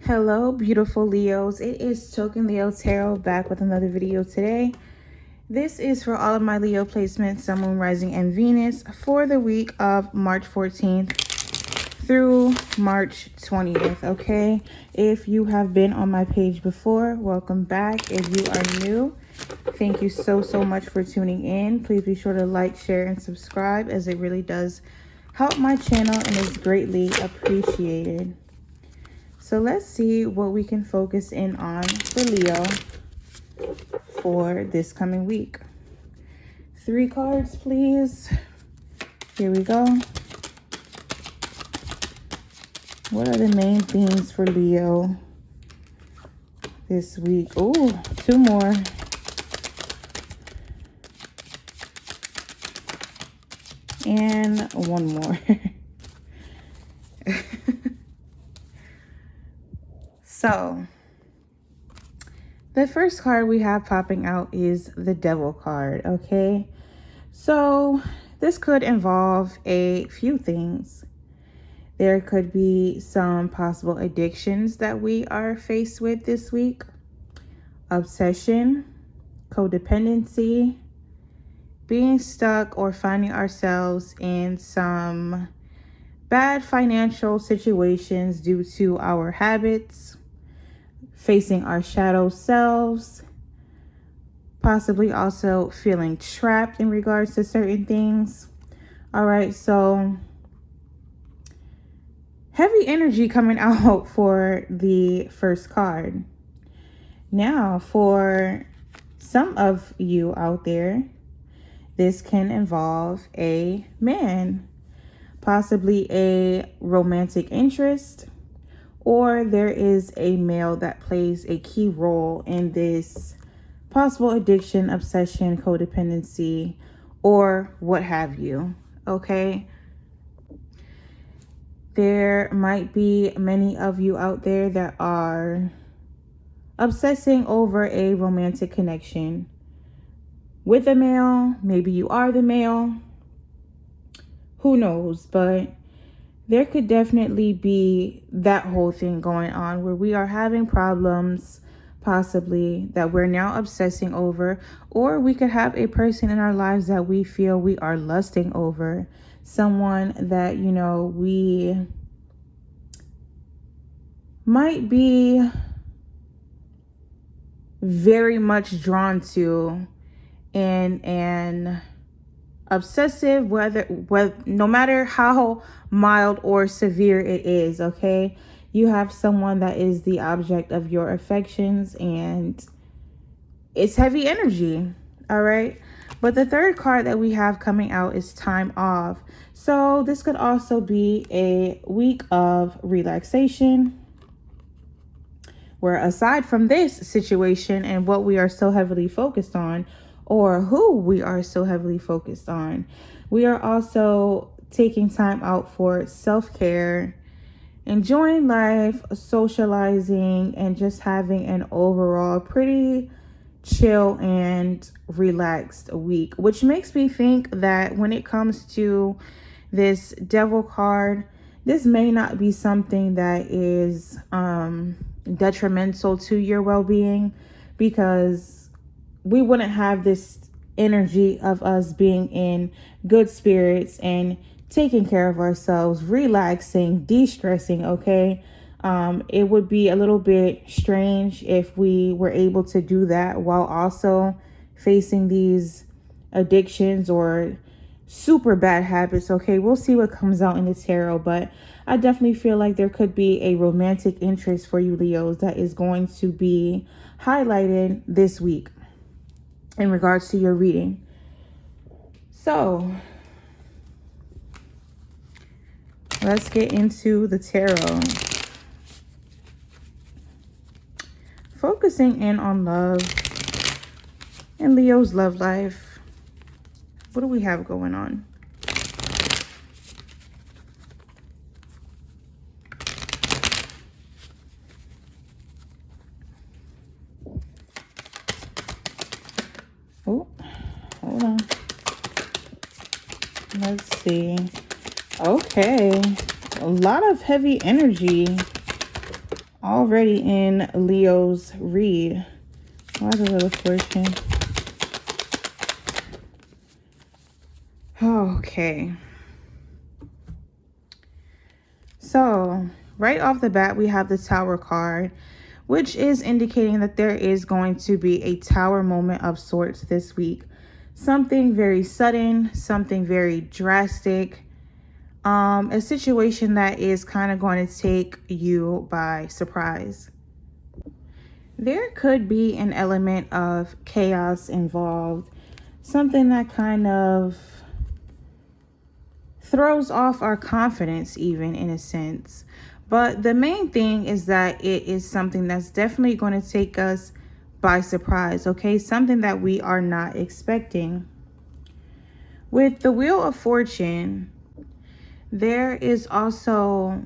Hello, beautiful Leos. It is 𝙧𝙚𝙧𝙨 Leo Tarot back with another video today. This is for all of my Leo placements, Sun, Moon, Rising, and Venus for the week of March 14th through March 20th, okay? If you have been on my page before, welcome back. If you are new, thank you so much for tuning in. Please be sure to like, share, and subscribe, as it really does help my channel and is greatly appreciated. So let's see what we can focus in on for Leo for this coming week. 3 cards, please. Here we go. What are the main themes for Leo this week? Oh, 2 more. And 1 more. So, the first card we have popping out is the Devil card, okay? So, this could involve a few things. There could be some possible addictions that we are faced with this week. Obsession, codependency, being stuck or finding ourselves in some bad financial situations due to our habits, facing our shadow selves, possibly also feeling trapped in regards to certain things. All right, so heavy energy coming out for the first card. Now, for some of you out there, this can involve a man, possibly a romantic interest, or there is a male that plays a key role in this possible addiction, obsession, codependency, or what have you, okay? There might be many of you out there that are obsessing over a romantic connection with a male. Maybe you are the male. Who knows? But there could definitely be that whole thing going on where we are having problems, possibly, that we're now obsessing over, or we could have a person in our lives that we feel we are lusting over, someone that, you know, we might be very much drawn to in an obsessive, whether no matter how mild or severe it is, okay? You have someone that is the object of your affections, and it's heavy energy, all right? But the third card that we have coming out is time off. So this could also be a week of relaxation, where aside from this situation and what we are so heavily focused on, or who we are so heavily focused on, we are also taking time out for self-care, enjoying life, socializing, and just having an overall pretty chill and relaxed week, which makes me think that when it comes to this Devil card, this may not be something that is detrimental to your well-being, because we wouldn't have this energy of us being in good spirits and taking care of ourselves, relaxing, de-stressing, okay? It would be a little bit strange if we were able to do that while also facing these addictions or super bad habits, okay? We'll see what comes out in the tarot, but I definitely feel like there could be a romantic interest for you Leos that is going to be highlighted this week in regards to your reading. So let's get into the tarot. Focusing in on love and Leo's love life. What do we have going on? Oh, hold on. Let's see. Okay. A lot of heavy energy Already in Leo's read. Why the Wheel of Fortune? Okay. So, right off the bat, we have the Tower card, which is indicating that there is going to be a tower moment of sorts this week. Something very sudden, something very drastic, a situation that is kind of going to take you by surprise. There could be an element of chaos involved, something that kind of throws off our confidence, even in a sense. But the main thing is that it is something that's definitely going to take us by surprise, okay? Something that we are not expecting. With the Wheel of Fortune, there is also,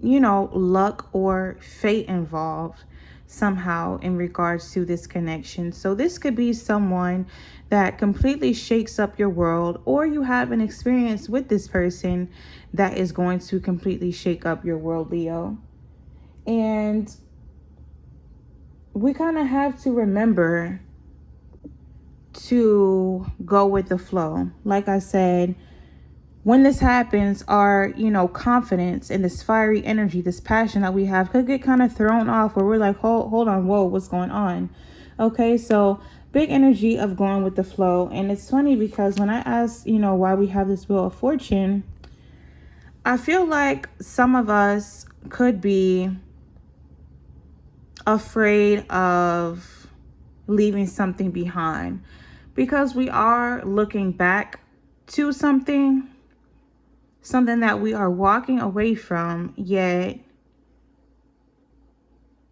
luck or fate involved somehow in regards to this connection. So this could be someone that completely shakes up your world, or you have an experience with this person that is going to completely shake up your world, Leo. And we kind of have to remember to go with the flow. Like I said, when this happens, our, confidence and this fiery energy, this passion that we have could get kind of thrown off, where we're like, hold on, whoa, what's going on? Okay, so big energy of going with the flow. And it's funny because when I ask, why we have this Wheel of Fortune, I feel like some of us could be afraid of leaving something behind, because we are looking back to something that we are walking away from, yet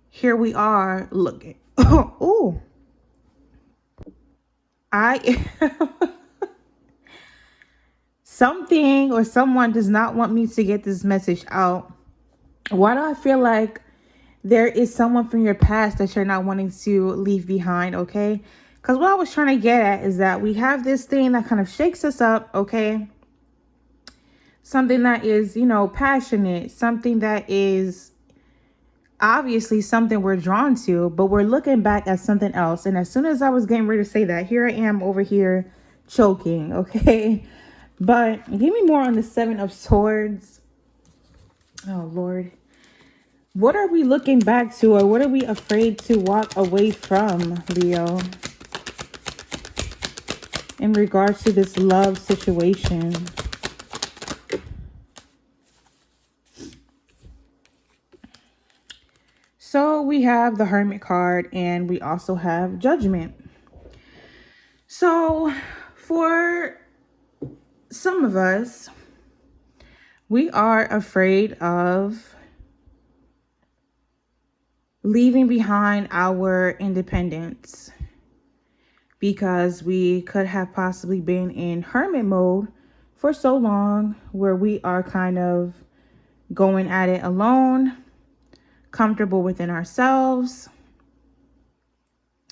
here we are looking. Oh, something or someone does not want me to get this message out. Why do I feel like there is someone from your past that you're not wanting to leave behind, okay? Because what I was trying to get at is that we have this thing that kind of shakes us up, okay? Something that is, passionate, something that is obviously something we're drawn to, but we're looking back at something else. And as soon as I was getting ready to say that, here I am over here choking, okay? But give me more on the Seven of Swords. Oh, Lord. What are we looking back to, or what are we afraid to walk away from, Leo, in regards to this love situation? So we have the Hermit card, and we also have Judgment. So for some of us, we are afraid of leaving behind our independence, because we could have possibly been in hermit mode for so long, where we are kind of going at it alone, comfortable within ourselves,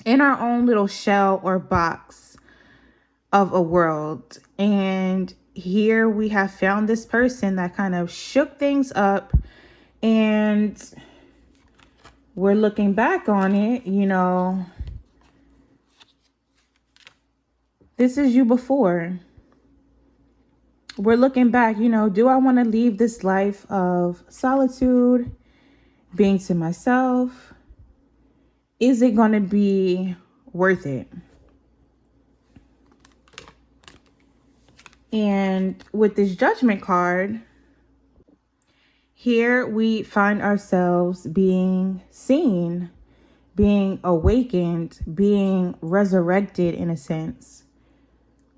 in our own little shell or box of a world. And here we have found this person that kind of shook things up, and we're looking back on it, this is you before. We're looking back, do I want to leave this life of solitude, being to myself? Is it going to be worth it? And with this Judgment card, here we find ourselves being seen, being awakened, being resurrected in a sense.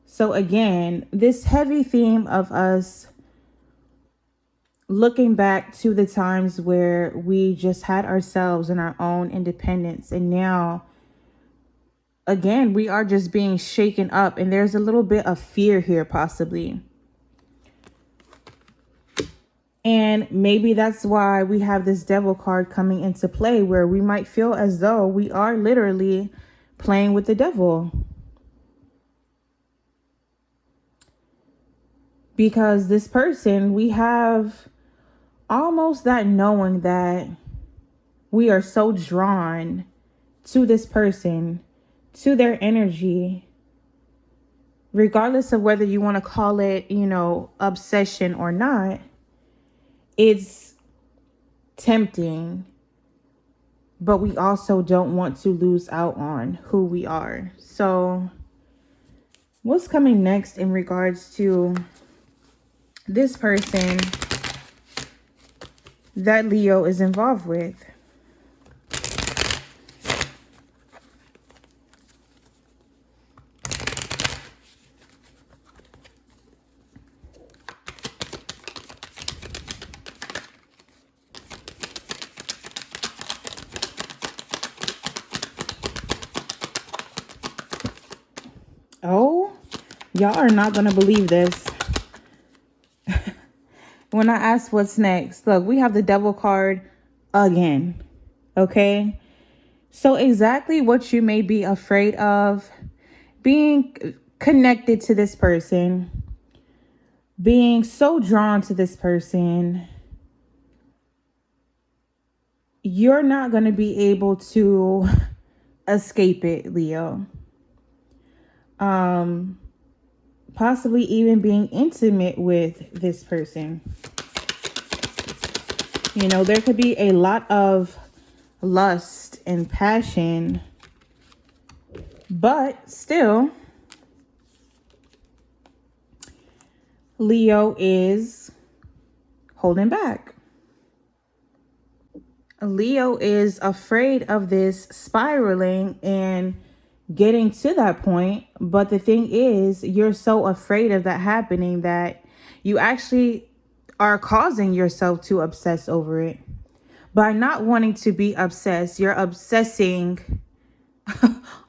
So again, this heavy theme of us looking back to the times where we just had ourselves and our own independence. And now, again, we are just being shaken up, and there's a little bit of fear here possibly. And maybe that's why we have this Devil card coming into play, where we might feel as though we are literally playing with the devil. Because this person, we have almost that knowing that we are so drawn to this person, to their energy, regardless of whether you want to call it, obsession or not. It's tempting, but we also don't want to lose out on who we are. So what's coming next in regards to this person that Leo is involved with? Oh, y'all are not going to believe this. When I ask what's next, look, we have the Devil card again. Okay. So exactly what you may be afraid of, being connected to this person, being so drawn to this person, you're not going to be able to escape it, Leo. Possibly even being intimate with this person. There could be a lot of lust and passion, but still, Leo is holding back. Leo is afraid of this spiraling and getting to that point. But the thing is, you're so afraid of that happening that you actually are causing yourself to obsess over it. By not wanting to be obsessed, you're obsessing.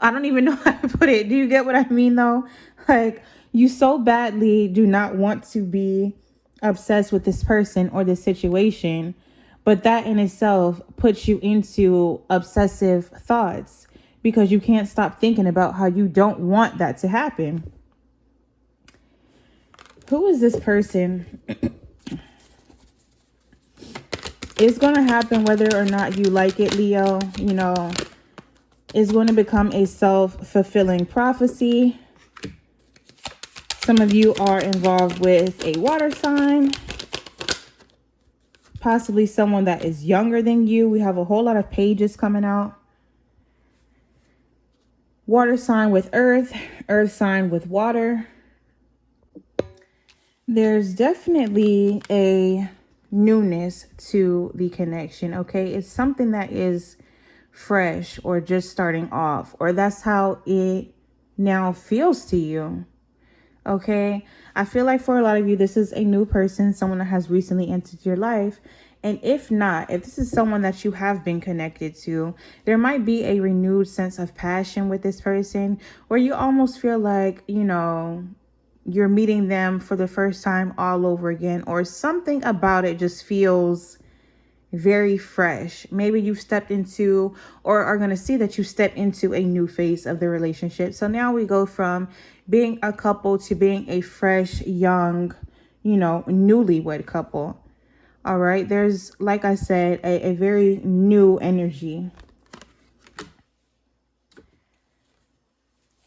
I don't even know how to put it. Do you get what I mean, though? Like, you so badly do not want to be obsessed with this person or this situation, but that in itself puts you into obsessive thoughts because you can't stop thinking about how you don't want that to happen. Who is this person? It's going to happen whether or not you like it, Leo. It's going to become a self-fulfilling prophecy. Some of you are involved with a water sign. Possibly someone that is younger than you. We have a whole lot of pages coming out. Water sign with earth, earth sign with water. There's definitely a newness to the connection, okay? It's something that is fresh or just starting off, or that's how it now feels to you, okay? I feel like for a lot of you, this is a new person, someone that has recently entered your life. And if not, if this is someone that you have been connected to, there might be a renewed sense of passion with this person where you almost feel like, you're meeting them for the first time all over again, or something about it just feels very fresh. Maybe you've stepped into or are going to see that you step into a new phase of the relationship. So now we go from being a couple to being a fresh, young, newlywed couple. All right. There's, like I said, a very new energy.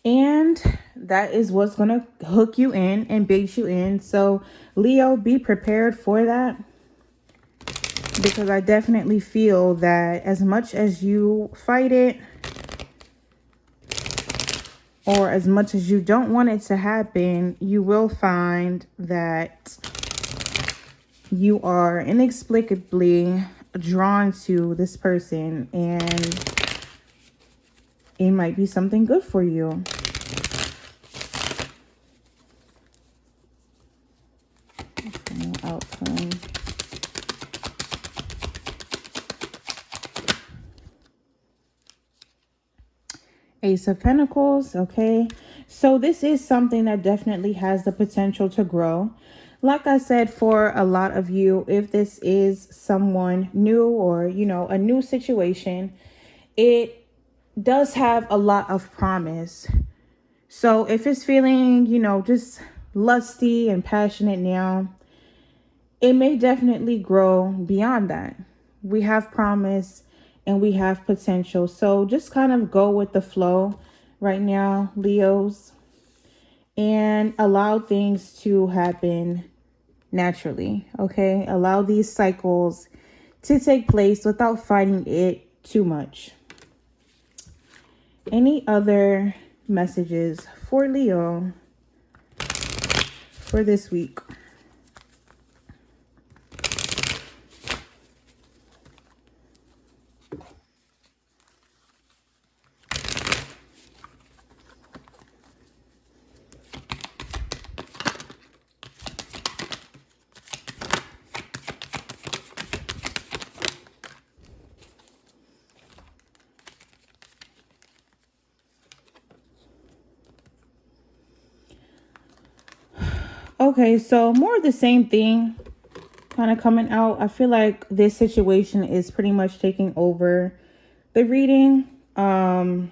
And that is what's going to hook you in and bait you in. So Leo, be prepared for that. Because I definitely feel that as much as you fight it, or as much as you don't want it to happen, you will find that you are inexplicably drawn to this person, and it might be something good for you. Outcome. Ace of Pentacles, okay? So this is something that definitely has the potential to grow. Like I said, for a lot of you, if this is someone new or, a new situation, it does have a lot of promise. So if it's feeling, just lusty and passionate now, it may definitely grow beyond that. We have promise and we have potential. So just kind of go with the flow right now, Leos, and allow things to happen naturally. Okay, allow these cycles to take place without fighting it too much. Any other messages for Leo for this week? Okay, so more of the same thing kind of coming out. I feel like this situation is pretty much taking over the reading in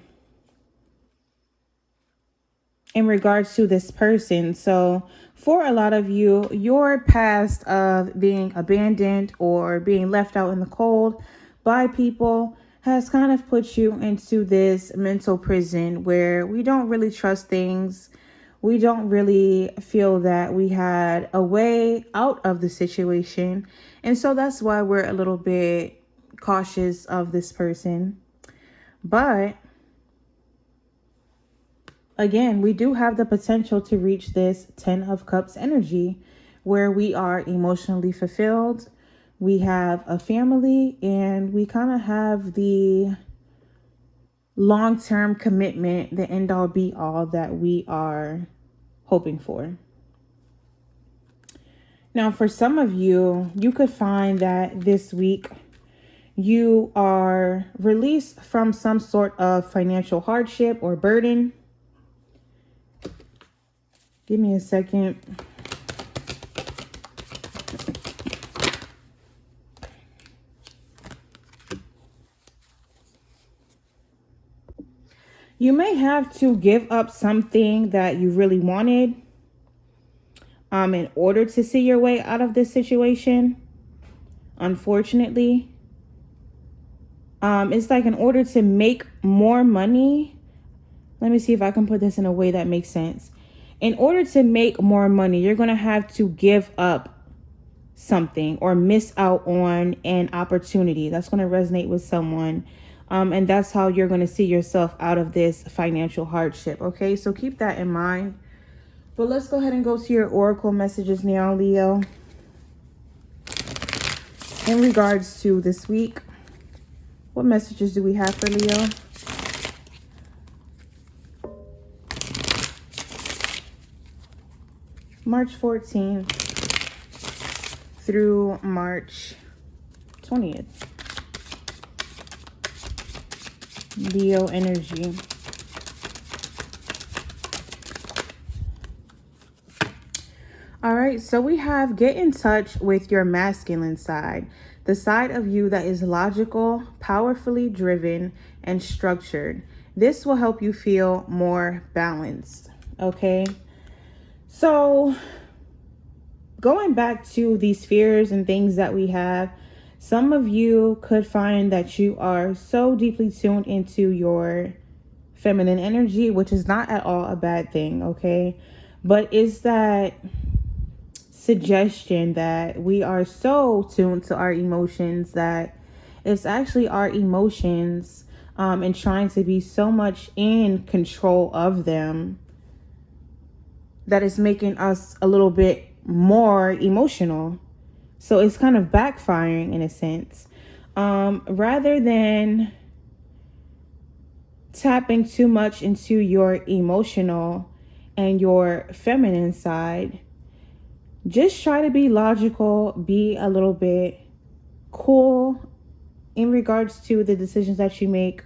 regards to this person. So for a lot of you, your past of being abandoned or being left out in the cold by people has kind of put you into this mental prison where we don't really trust things. We don't really feel that we had a way out of the situation. And so that's why we're a little bit cautious of this person. But again, we do have the potential to reach this 10 of Cups energy where we are emotionally fulfilled. We have a family and we kind of have the long-term commitment, the end all be all that we are hoping for. Now, for some of you, you could find that this week you are released from some sort of financial hardship or burden. Give me a second. You may have to give up something that you really wanted in order to see your way out of this situation. Unfortunately, it's like in order to make more money. Let me see if I can put this in a way that makes sense. In order to make more money, you're going to have to give up something or miss out on an opportunity. That's going to resonate with someone. And that's how you're going to see yourself out of this financial hardship. Okay, so keep that in mind. But let's go ahead and go to your oracle messages now, Leo. In regards to this week, what messages do we have for Leo? March 14th through March 20th. Leo energy. All right, so we have get in touch with your masculine side, the side of you that is logical, powerfully driven, and structured. This will help you feel more balanced, okay? So going back to these fears and things that we have, some of you could find that you are so deeply tuned into your feminine energy, which is not at all a bad thing, okay? But is that suggestion that we are so tuned to our emotions that it's actually our emotions and trying to be so much in control of them that is making us a little bit more emotional. So it's kind of backfiring in a sense. Rather than tapping too much into your emotional and your feminine side, just try to be logical, be a little bit cool in regards to the decisions that you make,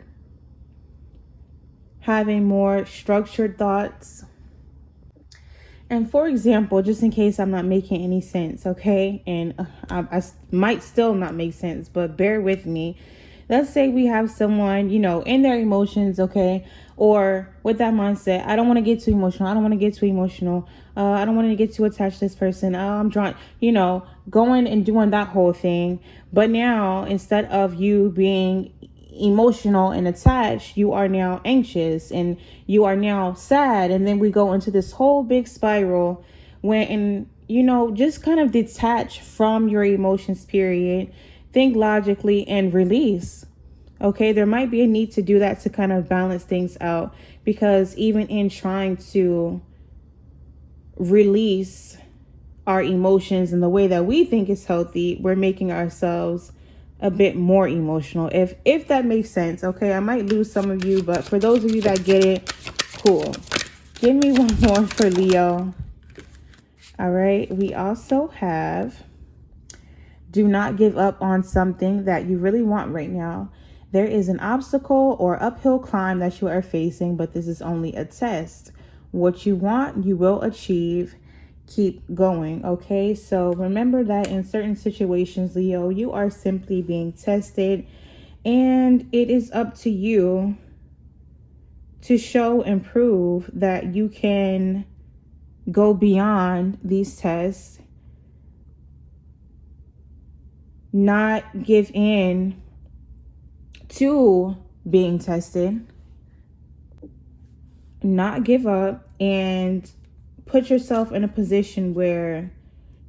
having more structured thoughts. And for example, just in case I'm not making any sense, okay? And I might still not make sense, but bear with me. Let's say we have someone, you know, in their emotions, okay? Or with that mindset, I don't want to get too emotional. I don't want to get too emotional. I don't want to get too attached to this person. I'm drawn, you know, going and doing that whole thing. But now, instead of you being emotional and attached, you are now anxious and you are now sad. And then we go into this whole big spiral when, you know, just kind of detach from your emotions, period. Think logically and release. Okay, there might be a need to do that to kind of balance things out, because even in trying to release our emotions in the way that we think is healthy, we're making ourselves a bit more emotional, if that makes sense. Okay, I might lose some of you, but for those of you that get it, cool. Give me one more for Leo. All right, we also have, do not give up on something that you really want right now. There is an obstacle or uphill climb that you are facing, but this is only a test. What you want, you will achieve. Keep going, okay? So remember that in certain situations, Leo, you are simply being tested, and it is up to you to show and prove that you can go beyond these tests, not give in to being tested, not give up, and put yourself in a position where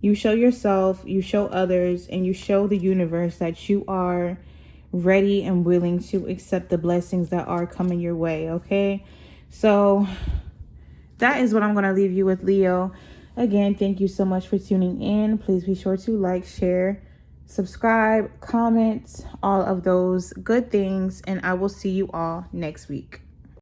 you show yourself, you show others, and you show the universe that you are ready and willing to accept the blessings that are coming your way, okay? So that is what I'm going to leave you with, Leo. Again, thank you so much for tuning in. Please be sure to like, share, subscribe, comment, all of those good things, and I will see you all next week.